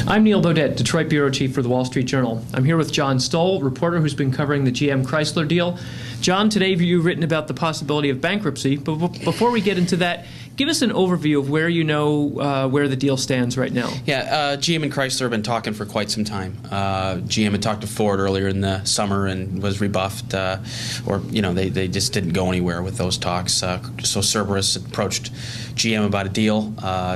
I'm Neil Beaudet, Detroit Bureau Chief for the Wall Street Journal. I'm here with John Stoll, reporter who's been covering the GM Chrysler deal. John, today you've written about the possibility of bankruptcy, but before we get into that, give us an overview of where you know where the deal stands right now. Yeah, GM and Chrysler have been talking for quite some time. GM had talked to Ford earlier in the summer and was rebuffed, or they just didn't go anywhere with those talks. So Cerberus approached GM about a deal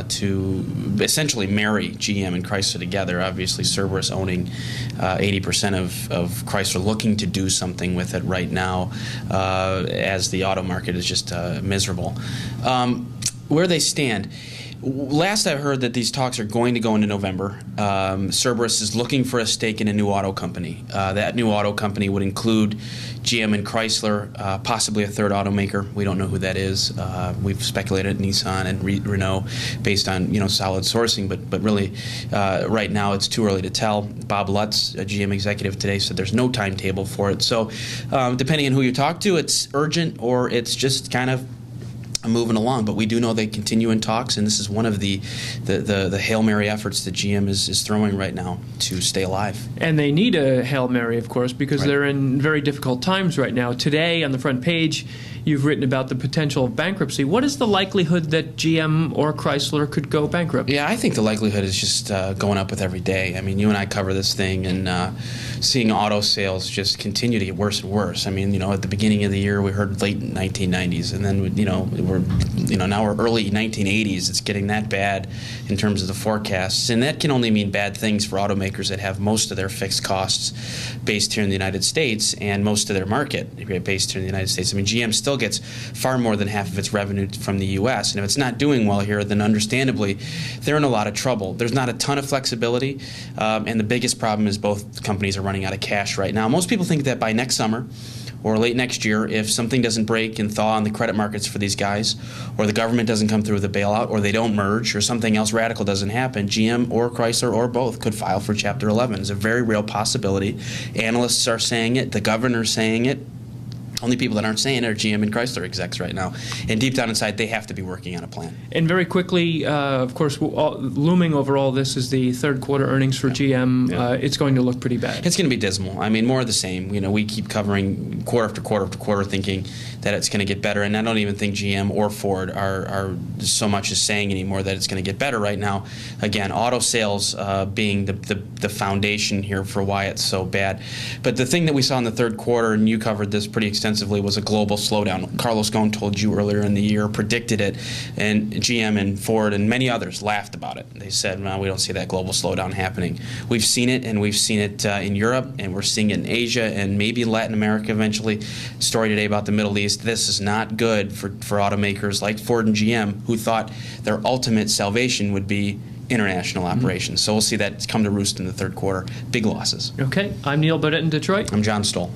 to essentially marry GM and Chrysler together. Obviously, Cerberus owning 80% of Chrysler, looking to do something with it right now, as the auto market is just miserable. Where they stand, last I heard that these talks are going to go into November. Cerberus is looking for a stake in a new auto company. That new auto company would include GM and Chrysler, possibly a third automaker. We don't know who that is. We've speculated Nissan and Renault based on solid sourcing, but really right now it's too early to tell. Bob Lutz, a GM executive today, said there's no timetable for it. So depending on who you talk to, it's urgent or it's just kind of moving along, but we do know they continue in talks, and this is one of the Hail Mary efforts that GM is throwing right now to stay alive. And they need a Hail Mary, of course, because right. They're in very difficult times right now. Today, on the front page, you've written about the potential of bankruptcy. What is the likelihood that GM or Chrysler could go bankrupt? Yeah, I think the likelihood is just going up with every day. I mean, you and I cover this thing, and seeing auto sales just continue to get worse and worse. I mean, at the beginning of the year, we heard late 1990s, and then now we're early 1980s. It's getting that bad in terms of the forecasts, and that can only mean bad things for automakers that have most of their fixed costs based here in the United States and most of their market based here in the United States. I mean, GM still gets far more than half of its revenue from the U.S., and if it's not doing well here, then understandably they're in a lot of trouble. There's not a ton of flexibility, and the biggest problem is both companies are running out of cash right now. Most people think that by next summer or late next year, if something doesn't break and thaw on the credit markets for these guys, or the government doesn't come through with a bailout, or they don't merge, or something else radical doesn't happen, GM or Chrysler or both could file for Chapter 11. It's a very real possibility. Analysts are saying it. The governor's saying it. Only people that aren't saying it are GM and Chrysler execs right now. And deep down inside, they have to be working on a plan. And very quickly, of course, looming over all this is the third quarter earnings for GM. Yeah. It's going to look pretty bad. It's going to be dismal. I mean, more of the same. We keep covering quarter after quarter after quarter thinking that it's going to get better. And I don't even think GM or Ford are so much as saying anymore that it's going to get better right now. Again, auto sales being the foundation here for why it's so bad. But the thing that we saw in the third quarter, and you covered this pretty extensively, was a global slowdown. Carlos Ghosn told you earlier in the year, predicted it, and GM and Ford and many others laughed about it. They said, well, we don't see that global slowdown happening. We've seen it, and we've seen it in Europe, and we're seeing it in Asia, and maybe Latin America eventually. Story today about the Middle East. This is not good for automakers like Ford and GM, who thought their ultimate salvation would be international operations. So we'll see that come to roost in the third quarter. Big losses. Okay. I'm Neil Beaudet in Detroit. I'm John Stoll.